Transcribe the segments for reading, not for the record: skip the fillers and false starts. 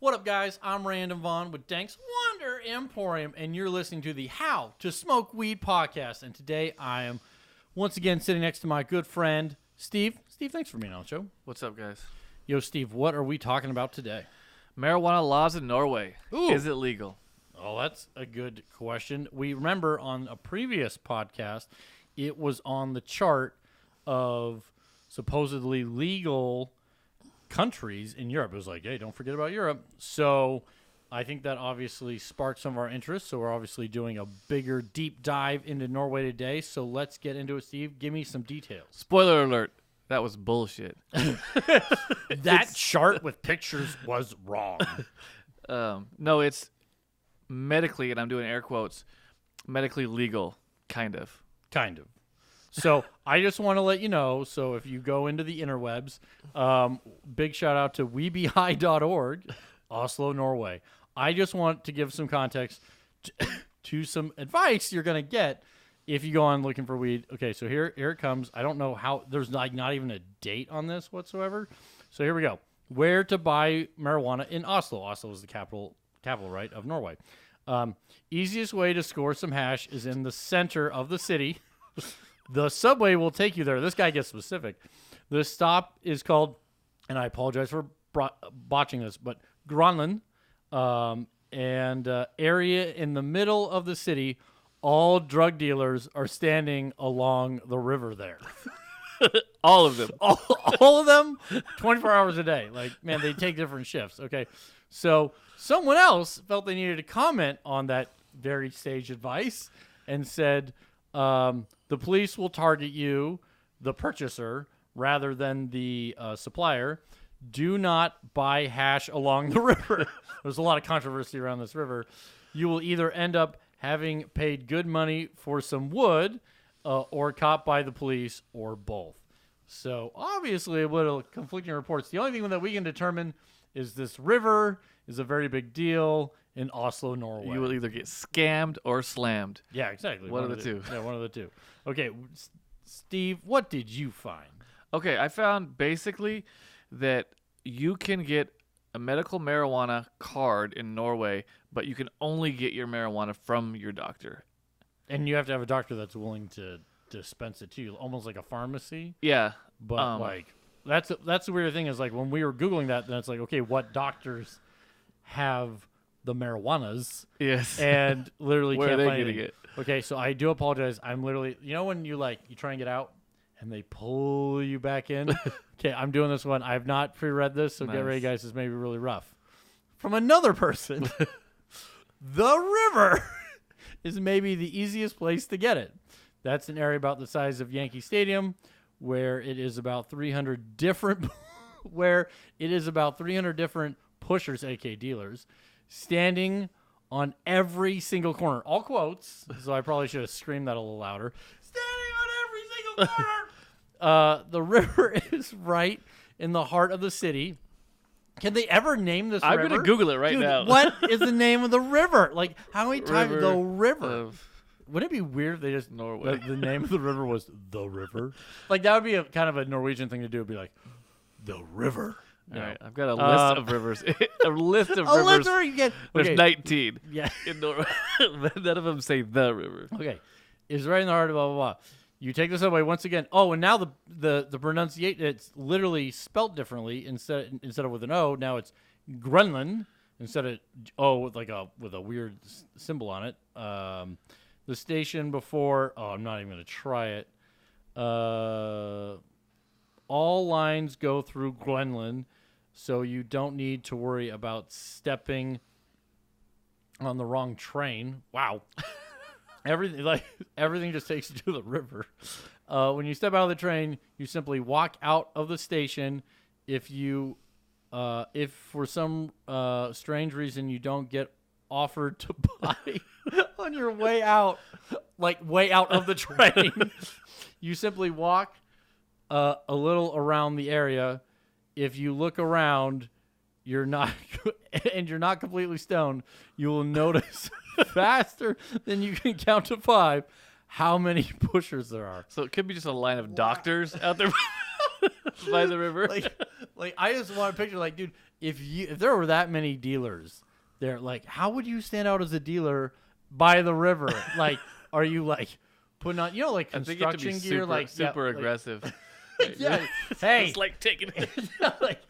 What up, guys? I'm Random Vaughn with Dank's Wonder Emporium, and you're listening to the How to Smoke Weed podcast. And today I am once again sitting next to my good friend, Steve. Steve, thanks for being on the show. What's up, guys? Yo, Steve, what are we talking about today? Marijuana laws in Norway. Ooh. Is it legal? Oh, that's a good question. We remember on a previous podcast, it was on the chart of supposedly legal countries in Europe. It was like, hey, don't forget about Europe. So I think that obviously sparked some of our interest. So we're obviously doing a bigger deep dive into Norway today. So let's get into it, Steve. Give me some details. Spoiler alert. That was bullshit. That chart with pictures was wrong. No, it's medically, and I'm doing air quotes, medically legal, kind of. Kind of. So I just want to let you know, so if you go into the interwebs, big shout out to webehi.org, Oslo, Norway. I just want to give some context to some advice you're going to get if you go on looking for weed. Okay, so here it comes. I don't know how, there's like not even a date on this whatsoever. So here we go. Where to buy marijuana in Oslo. Oslo is the capital, right, of Norway. Easiest way to score some hash is in the center of the city. The subway will take you there. This guy gets specific. The stop is called, and I apologize for botching this, but Grønland, and area in the middle of the city. All drug dealers are standing along the river there. All of them. All of them, 24 hours a day. Like, man, they take different shifts. Okay, so someone else felt they needed to comment on that very sage advice and said, the police will target you, the purchaser, rather than the supplier. Do not buy hash along the river. There's a lot of controversy around this river. You will either end up having paid good money for some wood or caught by the police or both. So obviously, a little conflicting reports. The only thing that we can determine is this river is a very big deal in Oslo, Norway. You will either get scammed or slammed. Yeah, exactly. One of the two. Yeah, one of the two. Okay, Steve, what did you find? Okay, I found basically that you can get a medical marijuana card in Norway, but you can only get your marijuana from your doctor. And you have to have a doctor that's willing to dispense it to you, almost like a pharmacy. Yeah. But that's the weird thing is like when we were Googling that, then it's like, okay, what doctors have the marijuanas? Yes. And literally Where can't are they find getting anything. it? Okay, so I do apologize. I'm literally, when you try and get out and they pull you back in. Okay, I'm doing this one. I have not pre-read this, so get ready, guys. This may be really rough. From another person, the river is maybe the easiest place to get it. That's an area about the size of Yankee Stadium, where it is about 300 different pushers, aka dealers, standing on every single corner. All quotes. So I probably should have screamed that a little louder. Standing on every single corner. The river is right in the heart of the city. Can they ever name this river? I'm going to Google it right Dude, now. What is the name of the river? Like, how many times the river? Of Wouldn't it be weird if they just Norway. the name of the river was the river? Like that would be a kind of a Norwegian thing to do. It'd be like the river. All right, I've got a list of rivers. A list of A rivers. list where you get There's 19 Yeah. in Norway. None of them say the river. Okay, it's right in the heart of blah blah blah. You take the subway once again. Oh, and now the pronunciation, it's literally spelt differently instead of with an O. Now it's Grønland instead of O with with a weird symbol on it. The station before. Oh, I'm not even gonna try it. All lines go through Grønland, so you don't need to worry about stepping on the wrong train. Wow. Everything just takes you to the river. When you step out of the train, you simply walk out of the station. If for some strange reason you don't get offered to buy on your way out, way out of the train, you simply walk a little around the area. If you look around, you're not completely stoned, you will notice faster than you can count to 5 how many pushers there are. So it could be just a line of doctors out there by the river. Like I just want to picture, dude, if there were that many dealers there, like, how would you stand out as a dealer by the river? Like, are you like putting on, like I think you have to be construction gear, super, like super like, aggressive. yeah, hey, It's like taking like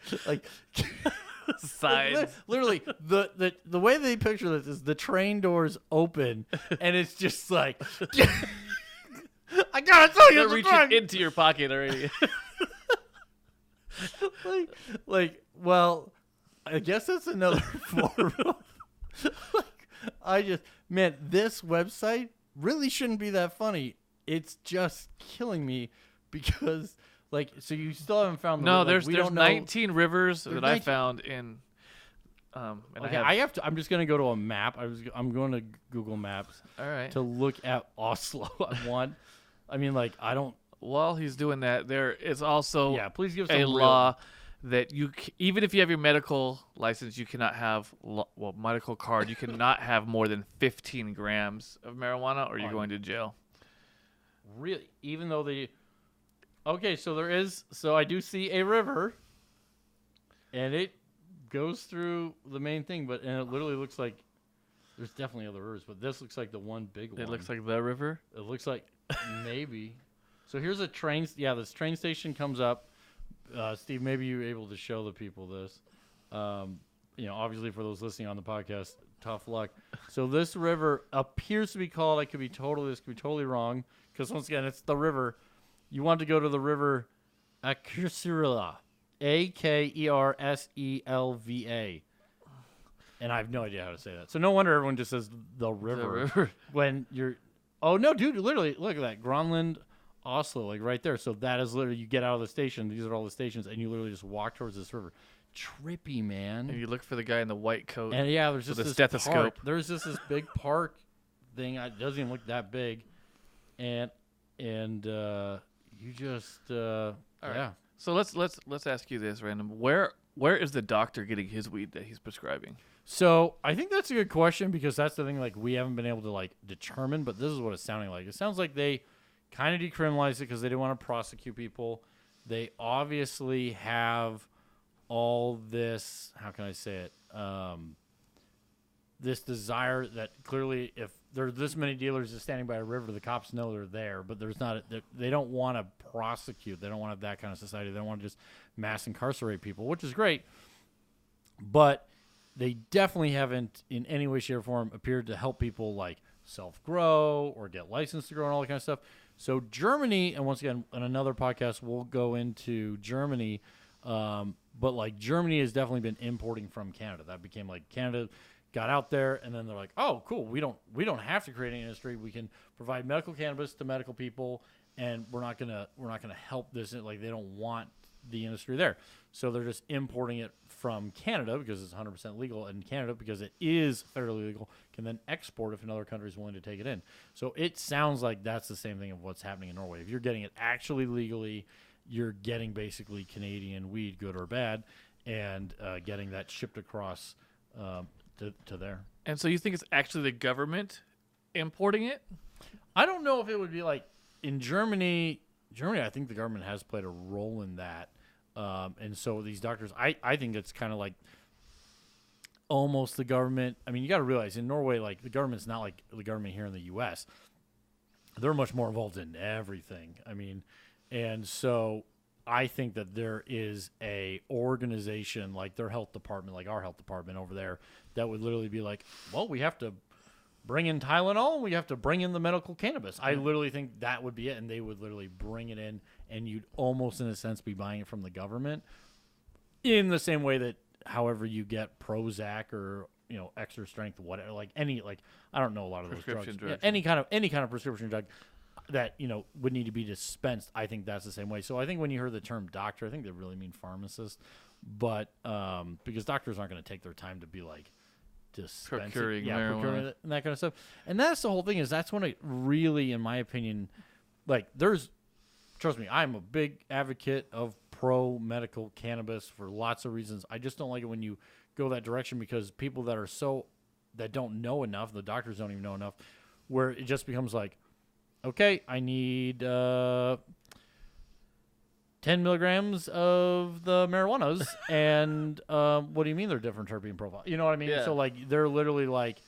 sides. literally the way they picture this is the train doors open and it's just like I gotta tell you, They're it's a reaching drug. into your pocket already. Well, I guess that's another form of man, this website really shouldn't be that funny. It's just killing me because so you still haven't found the No, like, there's we don't know. 19 rivers that I 19 found in. And Okay, I have, I'm just gonna go to a map. I'm going to Google Maps all right. to look at Oslo. I don't. While he's doing that, there is also Yeah, please give some a real- law that even if you have your medical license, you cannot have medical card. You cannot have more than 15 grams of marijuana, or you're going to jail. Really, even though okay, so there is. So I do see a river, and it goes through the main thing, and it literally looks like there's definitely other rivers, but this looks like the one big one. It looks like the river. It looks like maybe. So here's a train. Yeah, this train station comes up. Steve, maybe you're able to show the people this. Obviously for those listening on the podcast, tough luck. So this river appears to be called. This could be totally wrong because once again, it's the river. You want to go to the river Akerselva, Akerselva, and I have no idea how to say that. So no wonder everyone just says the river. The river. When you're. Oh no, dude! Literally, look at that, Gronland, Oslo, like right there. So that is literally, you get out of the station. These are all the stations, and you literally just walk towards this river. Trippy, man. And you look for the guy in the white coat. And yeah, there's just with a this stethoscope. park. There's just this big park thing. It doesn't even look that big, and you just All right. yeah. So let's ask you this, random. Where is the doctor getting his weed that he's prescribing? So I think that's a good question because that's the thing. Like we haven't been able to determine, but this is what it's sounding like. It sounds like they kind of decriminalized it because they didn't want to prosecute people. They obviously have all this. How can I say it? This desire that clearly, if there are this many dealers just standing by a river, the cops know they're there, but there's not. They don't want to prosecute. They don't want to have that kind of society. They don't want to just mass incarcerate people, which is great, but they definitely haven't in any way, shape, or form appeared to help people self-grow or get licensed to grow and all that kind of stuff. So Germany, and once again, in another podcast, we'll go into Germany, but Germany has definitely been importing from Canada. That became Canada got out there, and then they're like, oh, cool, we don't have to create an industry. We can provide medical cannabis to medical people, and we're not gonna help this. They don't want the industry there. So they're just importing it from Canada because it's 100% legal, and Canada, because it is federally legal, can then export if another country is willing to take it in. So it sounds like that's the same thing of what's happening in Norway. If you're getting it actually legally, you're getting basically Canadian weed, good or bad, and getting that shipped across to there. And so you think it's actually the government importing it? I don't know if it would be in Germany. I think the government has played a role in that. And so these doctors, I think it's kind of almost the government. I mean, you got to realize in Norway, the government's not like the government here in the U.S. They're much more involved in everything. I mean, and so I think that there is a organization like their health department, like our health department over there, that would literally be well, we have to bring in Tylenol, and we have to bring in the medical cannabis. I literally think that would be it, and they would literally bring it in, and you'd almost, in a sense, be buying it from the government in the same way that however you get Prozac or extra strength, whatever, I don't know a lot of those drugs. Prescription drugs. Yeah, any kind of prescription drug that would need to be dispensed. I think that's the same way. So I think when you heard the term doctor, I think they really mean pharmacist, but because doctors aren't going to take their time to be dispensing, Procuring marijuana. procuring it and that kind of stuff. And that's the whole thing. Is that's when it really, in my opinion, trust me, I'm a big advocate of pro medical cannabis for lots of reasons. I just don't like it when you go that direction because people that don't know enough, the doctors don't even know enough, where it just becomes okay, I need 10 milligrams of the marijuanas, and what do you mean they're different terpene profile? You know what I mean? Yeah. So like they're literally like,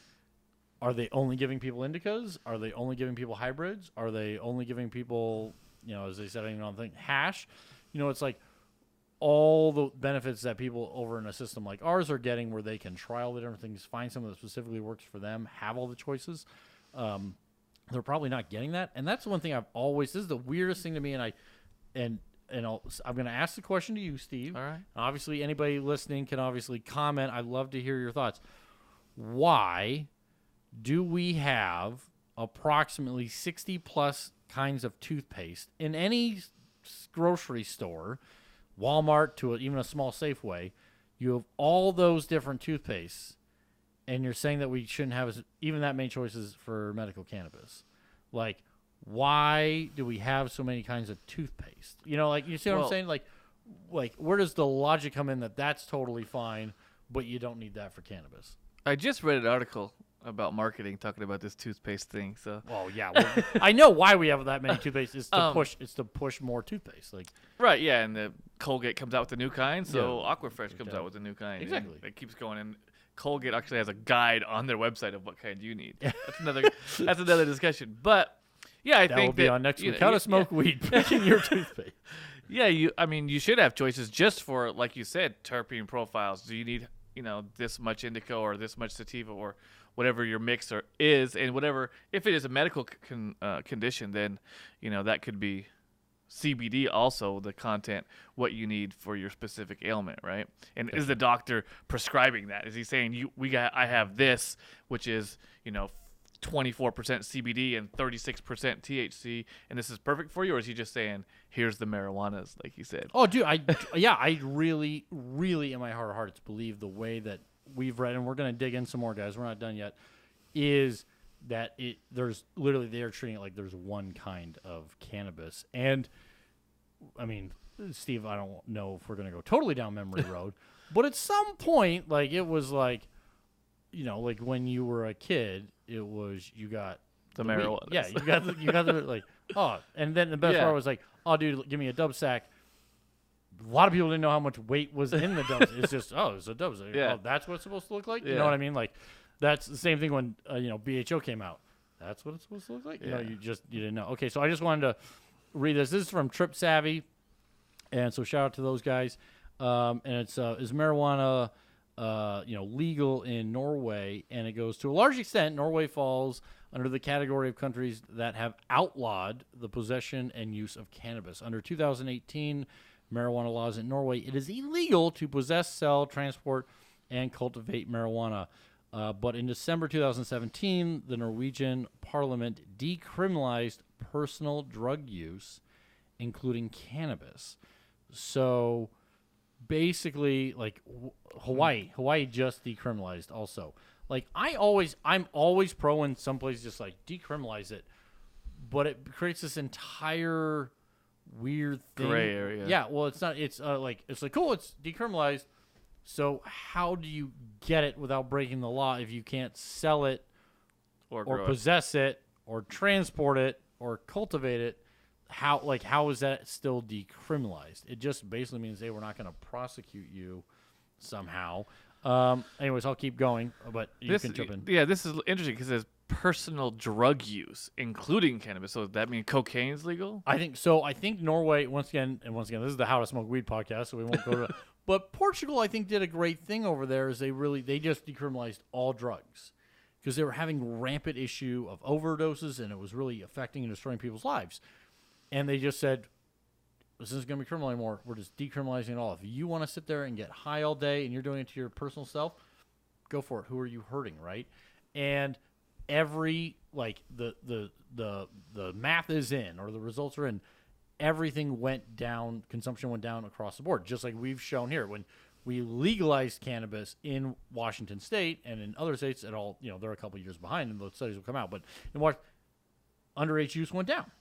are they only giving people indicas? Are they only giving people hybrids? Are they only giving people, as they said, I don't even think hash? It's like all the benefits that people over in a system like ours are getting, where they can try all the different things, find something that specifically works for them, have all the choices. They're probably not getting that, and that's the one thing I've always. This is the weirdest thing to me, I'm going to ask the question to you, Steve. All right. Obviously, anybody listening can obviously comment. I'd love to hear your thoughts. Why do we have approximately 60 plus kinds of toothpaste in any grocery store, Walmart to even a small Safeway? You have all those different toothpastes, and you're saying that we shouldn't have even that many choices for medical cannabis. Like, why do we have so many kinds of toothpaste? Like, you see what I'm saying? Like, where does the logic come in that that's totally fine, but you don't need that for cannabis? I just read an article about marketing talking about this toothpaste thing. So. Oh yeah, well, I know why we have that many toothpaste. It's to push. It's to push more toothpaste. Like. Right. Yeah, and the Colgate comes out with a new kind, so Aquafresh comes out with a new kind. Exactly. It keeps going, and Colgate actually has a guide on their website of what kind you need. That's another discussion. But yeah, I that think will be on next week. How to smoke weed picking your toothpaste. Yeah, you should have choices just for, like you said, terpene profiles. Do you need this much indica or this much sativa or whatever your mix is, and whatever, if it is a medical condition, then that could be CBD also, the content, what you need for your specific ailment, right? And is the doctor prescribing that? Is he saying I have this, which is 24% CBD and 36% THC, and this is perfect for you? Or is he just saying, here's the marijuanas, like you said? Oh, dude, I really, really in my heart of hearts believe the way that we've read, and we're going to dig in some more, guys, we're not done yet, is that there's literally, they're treating it like there's one kind of cannabis. And, I mean, Steve, I don't know if we're going to go totally down memory road, but at some point, like, it was like, like when you were a kid, it was, you got the weed. marijuana. Yeah, you got the, like, oh, and then the best part was like, oh, dude, give me a dub sack. A lot of people didn't know how much weight was in the dub. It's just, it's a dub sack. Yeah. Oh, that's what it's supposed to look like? Yeah. You know what I mean? Like, that's the same thing when, BHO came out. That's what it's supposed to look like? Yeah. You didn't know. Okay, so I just wanted to read this. This is from Trip Savvy, and so shout out to those guys. And it's is marijuana, legal in Norway, and it goes, to a large extent, Norway falls under the category of countries that have outlawed the possession and use of cannabis. Under 2018 marijuana laws in Norway, it is illegal to possess, sell, transport, and cultivate marijuana. But in December 2017, the Norwegian parliament decriminalized personal drug use, including cannabis. So basically, like, Hawaii just decriminalized also. Like, I'm always pro when some places just like decriminalize it, but it creates this entire weird thing. Gray area. Yeah, well, it's not. It's like cool. It's decriminalized. So how do you get it without breaking the law if you can't sell it or possess it or transport it or cultivate it? How is that still decriminalized? It just basically means, hey, we're not going to prosecute you somehow. Anyways, I'll keep going, but you can jump in. Yeah, this is interesting because it says personal drug use, including cannabis. So does that mean cocaine's legal? I think so. I think Norway, once again, this is the How to Smoke Weed podcast, so we won't go to but Portugal, I think, did a great thing over there. Is they just decriminalized all drugs because they were having rampant issue of overdoses, and it was really affecting and destroying people's lives. And they just said, this isn't going to be criminal anymore. We're just decriminalizing it all. If you want to sit there and get high all day and you're doing it to your personal self, go for it. Who are you hurting, right? And every, like, the math is in, or the results are in. Everything went down. Consumption went down across the board, just like we've shown here. When we legalized cannabis in Washington State and in other states, they're a couple years behind, and those studies will come out. But in underage use went down.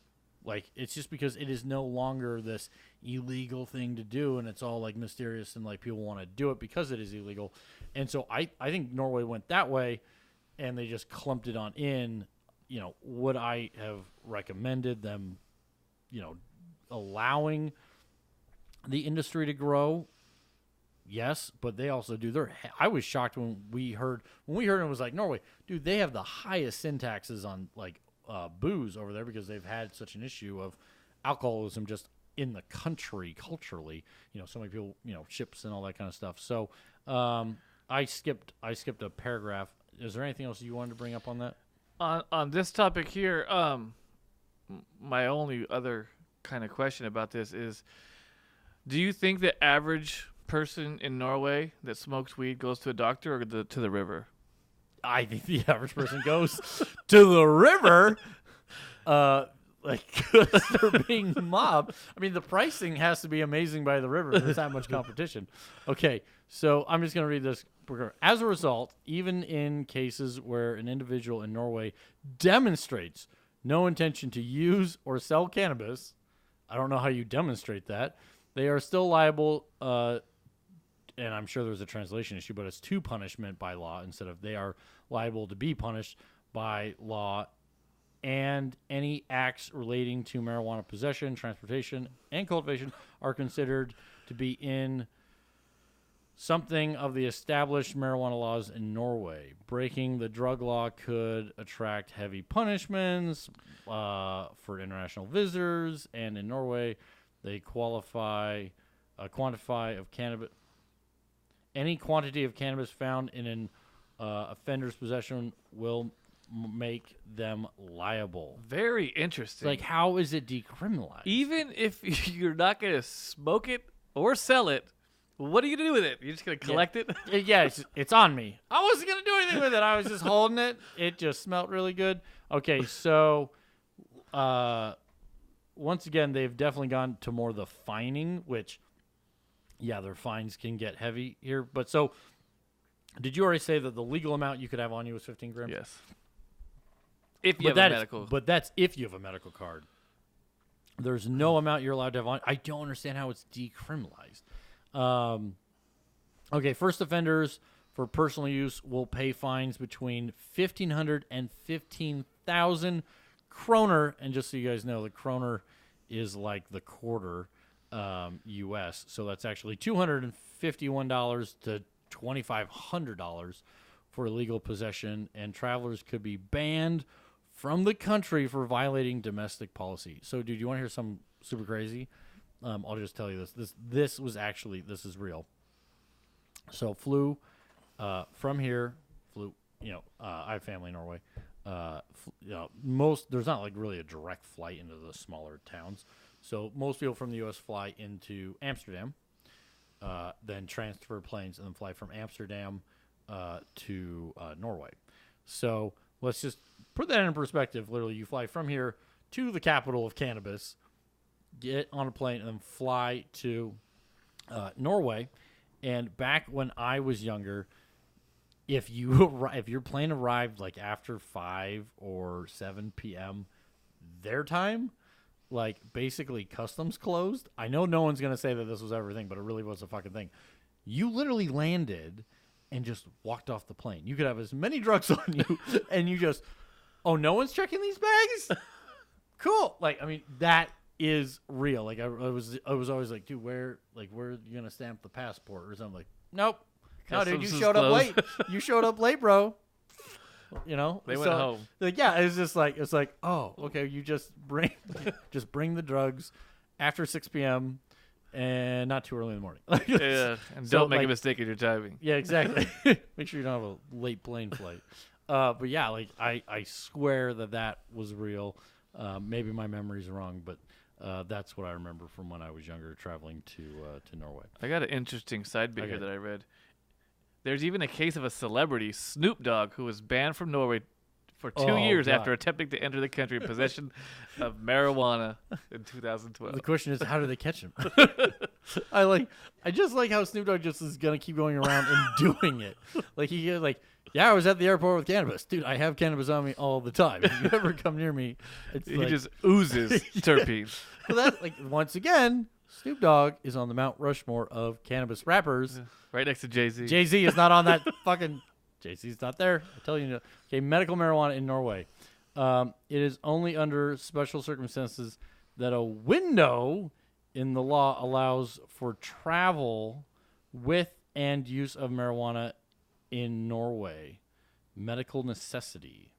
Like, it's just because it is no longer this illegal thing to do, and it's all like mysterious, and like people want to do it because it is illegal. And so I think Norway went that way, and they just clumped it on in. Would I have recommended them, allowing the industry to grow. Yes, but they also do their. I was shocked when we heard it was like Norway, dude. They have the highest sin taxes on like booze over there because they've had such an issue of alcoholism just in the country culturally. So many people, ships and all that kind of stuff. So I skipped a paragraph. Is there anything else you wanted to bring up on that? On this topic here, my only other kind of question about this is, do you think the average person in Norway that smokes weed goes to a doctor or to the river? I think the average person goes to the river, because they're being mobbed. I mean, the pricing has to be amazing by the river. There's that much competition. Okay, so I'm just going to read this. As a result, even in cases where an individual in Norway demonstrates no intention to use or sell cannabis, I don't know how you demonstrate that, they are still liable, and I'm sure there's a translation issue, but it's to punishment by law instead of they are liable to be punished by law, and any acts relating to marijuana possession, transportation, and cultivation are considered to be in something of the established marijuana laws in Norway. Breaking the drug law could attract heavy punishments for international visitors, and in Norway, they quantify of cannabis. Any quantity of cannabis found in an offender's possession will make them liable. Very interesting. Like, how is it decriminalized? Even if you're not going to smoke it or sell it, what are you going to do with it? You're just going to collect it? Yeah, it's on me. I wasn't going to do anything with it. I was just holding it. It just smelled really good. Okay, so once again, they've definitely gone to more the fining, which, yeah, their fines can get heavy here. But so, did you already say that the legal amount you could have on you was 15 grams? Yes. If you have a medical. But that's if you have a medical card. There's no amount you're allowed to have on. I don't understand how it's decriminalized. Okay, first offenders for personal use will pay fines between 1,500 and 15,000 kroner. And just so you guys know, the kroner is like the quarter U.S. So that's actually $251 to $2,500 for illegal possession. And travelers could be banned from the country for violating domestic policy. So, dude, you want to hear something super crazy? I'll just tell you this. This is real. So flew from here. I have family in Norway. There's not like really a direct flight into the smaller towns. So most people from the U.S. fly into Amsterdam, then transfer planes and then fly from Amsterdam to Norway. So let's just put that in perspective. Literally, you fly from here to the capital of cannabis, get on a plane, and then fly to Norway. And back when I was younger, if your plane arrived like after 5 or 7 p.m. their time, like basically customs closed. I know no one's going to say that this was everything, but it really was a fucking thing. You literally landed and just walked off the plane. You could have as many drugs on you and you just, oh, no one's checking these bags? Cool. Like, I mean, that is real. Like I was always like, dude, where are you going to stamp the passport or something? Like, nope. No, dude, you showed up late. You showed up late, bro. They went home. Like, yeah, it's like, oh, okay, you just bring the drugs after 6 p.m. and not too early in the morning. Yeah, and don't make a mistake in your timing. Yeah, exactly. Make sure you don't have a late plane flight. But yeah, like I swear that was real. Maybe my memory's wrong, but that's what I remember from when I was younger traveling to Norway. I got an interesting side bit here that I read. There's even a case of a celebrity, Snoop Dogg, who was banned from Norway for 2 years after attempting to enter the country in possession of marijuana in 2012. The question is, how do they catch him? I just like how Snoop Dogg just is gonna keep going around and doing it. I was at the airport with cannabis, dude. I have cannabis on me all the time. If you ever come near me, he just oozes terpenes. Well, that once again, Snoop Dogg is on the Mount Rushmore of cannabis rappers. Right next to Jay-Z. Jay-Z is not on that fucking... Jay-Z's not there. I'm telling you. Okay, medical marijuana in Norway. It is only under special circumstances that a window in the law allows for travel with and use of marijuana in Norway. Medical necessity.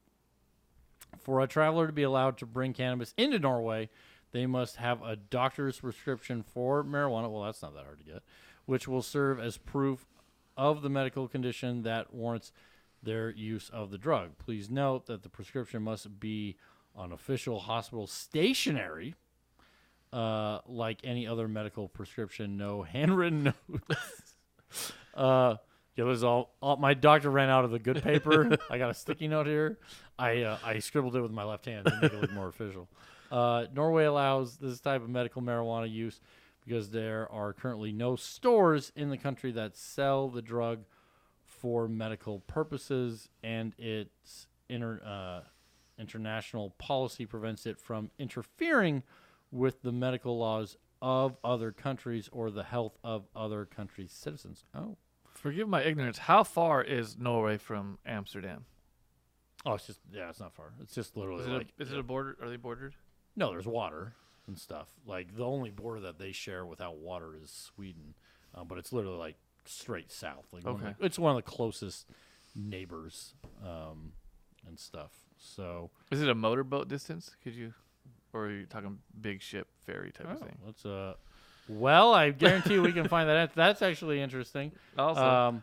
For a traveler to be allowed to bring cannabis into Norway, they must have a doctor's prescription for marijuana. Well, that's not that hard to get, which will serve as proof of the medical condition that warrants their use of the drug. Please note that the prescription must be on official hospital stationery, like any other medical prescription. No handwritten notes. Yeah, this is all. My doctor ran out of the good paper. I got a sticky note here. I scribbled it with my left hand to make it look more official. Norway allows this type of medical marijuana use because there are currently no stores in the country that sell the drug for medical purposes, and its international policy prevents it from interfering with the medical laws of other countries or the health of other countries' citizens. Oh. Forgive my ignorance. How far is Norway from Amsterdam? Oh, it's not far. It's just literally Is it a border? Are they bordered? No, there's water and stuff. Like, the only border that they share without water is Sweden, but it's literally like straight south. Like, Okay. it's one of the closest neighbors and stuff. So, Is it a motorboat distance? Or are you talking big ship ferry type of thing? let's well, I guarantee we can find that. That's actually interesting. Also,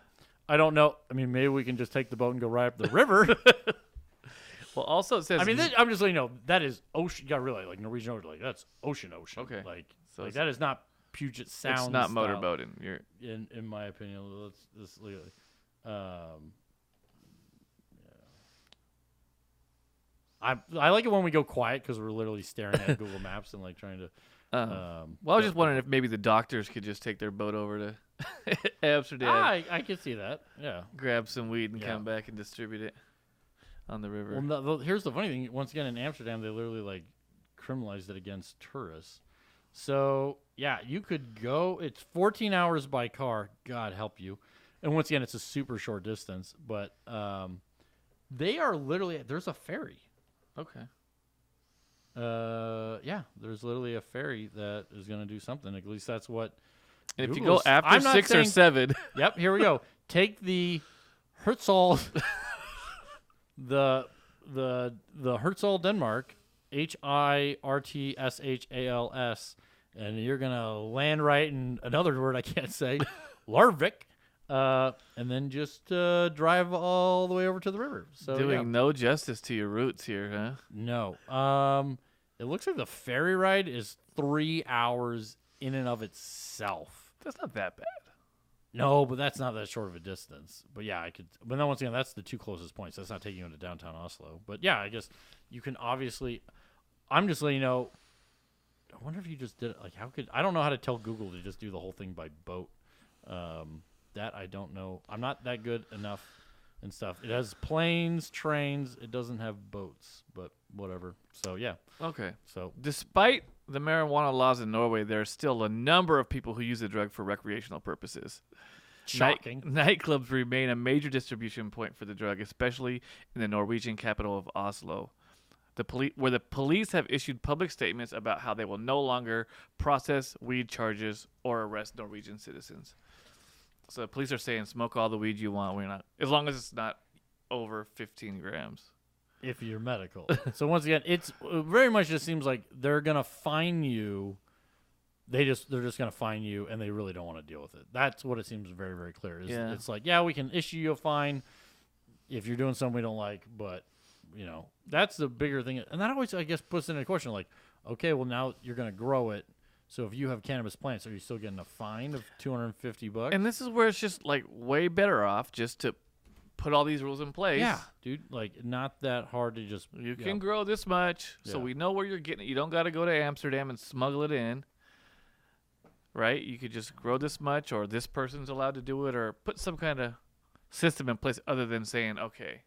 I don't know. I mean, maybe we can just take the boat and go right up the river. well, also it says. I mean, I'm just letting you know that is ocean. You got to realize, like, Norwegian Ocean, like, that's ocean. Okay. Like, So like it's- that is not Puget Sound. it's not style, motorboating. You're in my opinion. Let's look at it. Yeah. I like it when we go quiet because we're literally staring at Google Maps and like trying to. well, I was just wondering if maybe the doctors could just take their boat over to Amsterdam, I could see that. Yeah. grab some weed, and Yeah. come back and distribute it on the river. Well, no, here's the funny thing. Once again, in Amsterdam, they literally like criminalized it against tourists. So yeah, you could go. It's 14 hours by car. God help you. And once again, it's a super short distance. But they are literally there's a ferry. Okay. Yeah, there's literally a ferry that is going to do something. At least that's what. And if you Google's- go after I'm not 6 or saying- 7, Yep, here we go. Take the Hertzal, the Hertzal Denmark, HIRTSHALS, and you're gonna land right in another word I can't say, Larvik, and then just drive all the way over to the river. So doing yeah. no justice to your roots here, huh? No, it looks like the ferry ride is 3 hours in and of itself. That's not that bad. No, but that's not that short of a distance. But yeah, I could. But then once again, that's the two closest points. That's not taking you into downtown Oslo. But yeah, I guess you can obviously. I'm just letting you know. I wonder if you just did it. Like, how could I don't know how to tell Google to just do the whole thing by boat. That I don't know. I'm not that good enough and stuff. It has planes, trains. It doesn't have boats, but whatever. So yeah. Okay. So Despite the marijuana laws in Norway, there are still a number of people who use the drug for recreational purposes. shocking. Nightclubs remain a major distribution point for the drug, especially in the Norwegian capital of Oslo. Where the police have issued public statements about how they will no longer process weed charges or arrest Norwegian citizens. So the police are saying, smoke all the weed you want. We're not, as long as it's not over 15 grams. If you're medical. So once again, it very much just seems like they're gonna fine you. They're just gonna fine you, and they really don't want to deal with it. That's what it seems very, very clear. Yeah. It's like, yeah, we can issue you a fine if you're doing something we don't like, but that's the bigger thing, and that always, I guess, puts into question like, okay, well now you're gonna grow it. So if you have cannabis plants, are you still getting a fine of $250? And this is where it's just like way better off just to put all these rules in place. Yeah, dude, like not that hard to just. You can grow this much, so Yeah. we know where you're getting it. You don't got to go to Amsterdam and smuggle it in, right? You could just grow this much, or this person's allowed to do it, or put some kind of system in place other than saying, okay,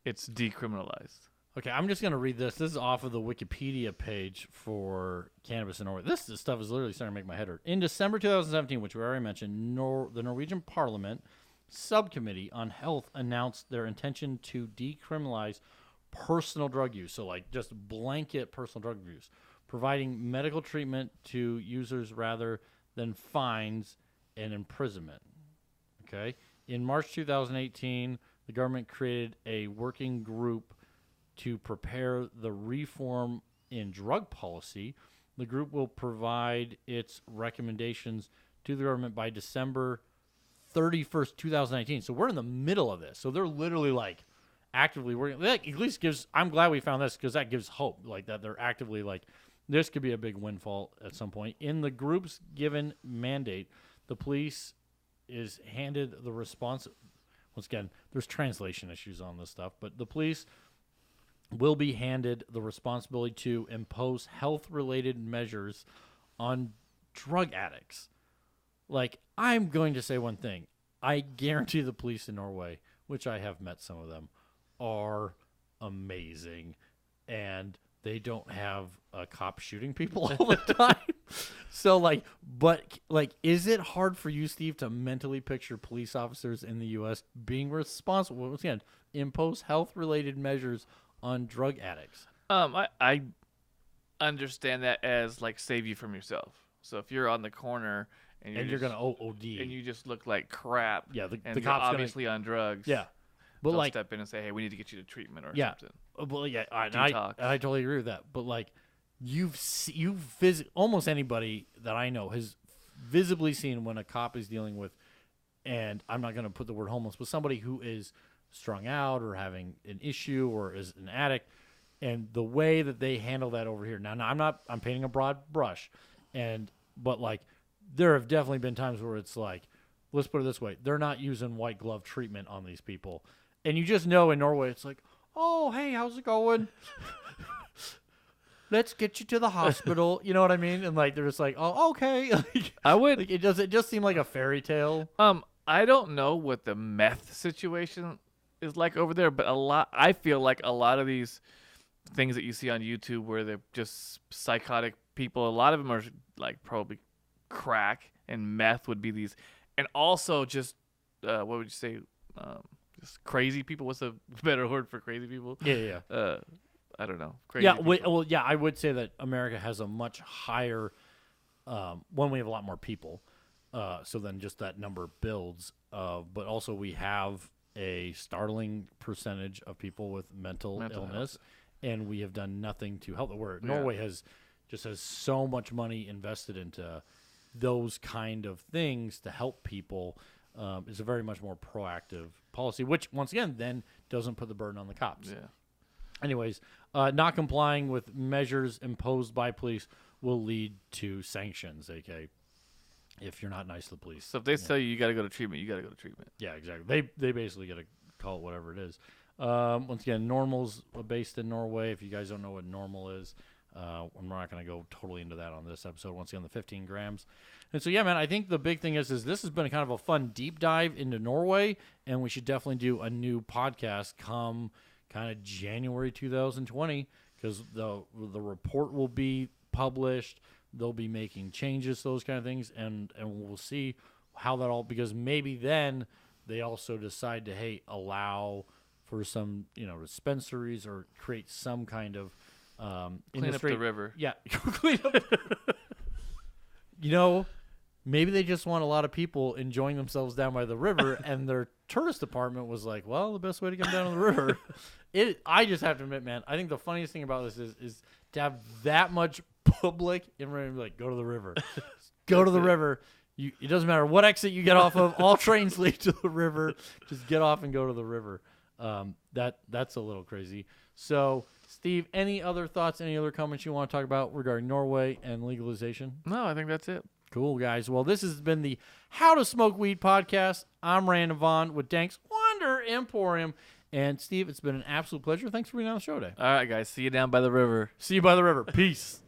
it's decriminalized. Okay, I'm just going to read this. This is off of the Wikipedia page for cannabis in Norway. This stuff is literally starting to make my head hurt. In December 2017, which we already mentioned, the Norwegian Parliament Subcommittee on Health announced their intention to decriminalize personal drug use. So, like, just blanket personal drug use. providing medical treatment to users rather than fines and imprisonment. Okay. In March 2018, the government created a working group to prepare the reform in drug policy. The group will provide its recommendations to the government by December 31st, 2019. So we're in the middle of this. So they're literally like actively working. That at least gives, I'm glad we found this because that gives hope, like that they're actively like, this could be a big windfall at some point. In the group's given mandate, the police is handed the response. Once again, there's translation issues on this stuff, but the police will be handed the responsibility to impose health-related measures on drug addicts. Like, I'm going to say one thing. I guarantee the police in Norway, which I have met some of them, are amazing. And they don't have a cop shooting people all the time. So, like, but, like, is it hard for you, Steve, to mentally picture police officers in the U.S. being responsible, once again, impose health-related measures on drug addicts? I understand that as, like, save you from yourself. So if you're on the corner and you're going to OD. and you just look like crap, Yeah, and the you're cop's obviously on drugs, Yeah. But, they'll like, step in and say, hey, we need to get you to treatment or Yeah. something. well, yeah, Detox. I totally agree with that. But, like, almost anybody that I know has visibly seen when a cop is dealing with, and I'm not going to put the word homeless, but somebody who is strung out or having an issue or is an addict, and the way that they handle that over here. Now I'm painting a broad brush, but like there have definitely been times where it's like, let's put it this way, they're not using white glove treatment on these people. And you just know in Norway, it's like, oh, hey, how's it going? Let's get you to the hospital. You know what I mean? And like, they're just like, oh, okay. Like, I would. like, it just seem like a fairy tale. I don't know what the meth situation is like over there, but I feel like a lot of these things that you see on YouTube where they're just psychotic people, a lot of them are like probably crack, and meth would be these, and also just what would you say? Just crazy people. What's a better word for crazy people? Yeah. I don't know. Crazy Yeah, people. well, yeah, I would say that America has a much higher. One, we have a lot more people, so then just that number builds. But also we have a startling percentage of people with mental illness, and we have done nothing to help. Where Norway has so much money invested into those kind of things to help people. Is a very much more proactive policy, which once again then doesn't put the burden on the cops. Yeah. Anyways, not complying with measures imposed by police will lead to sanctions, aka if you're not nice to the police. So if they tell you got to go to treatment, you got to go to treatment. Yeah, exactly. They basically got to call it whatever it is. Once again, Normal's based in Norway. If you guys don't know what Normal is, I'm not going to go totally into that on this episode. Once again, the 15 grams. And so, yeah, man, I think the big thing is this has been a kind of a fun deep dive into Norway, and we should definitely do a new podcast come kind of January 2020 because the report will be published. They'll be making changes, those kind of things, and we'll see how that all, because maybe then they also decide to, hey, allow for some, dispensaries or create some kind of Clean up the river. Yeah, clean up. Maybe they just want a lot of people enjoying themselves down by the river, and their tourist department was like, well, the best way to come down to the river. I just have to admit, man, I think the funniest thing about this is to have that much public information, like, go to the river. Go to the river. It doesn't matter what exit you get off of. All trains lead to the river. Just get off and go to the river. That's a little crazy. So, Steve, any other thoughts, any other comments you want to talk about regarding Norway and legalization? No, I think that's it. Cool, guys. Well, this has been the How to Smoke Weed podcast. I'm Random Vaughn with Dank's Wonder Emporium. And, Steve, it's been an absolute pleasure. Thanks for being on the show today. All right, guys. See you down by the river. See you by the river. Peace.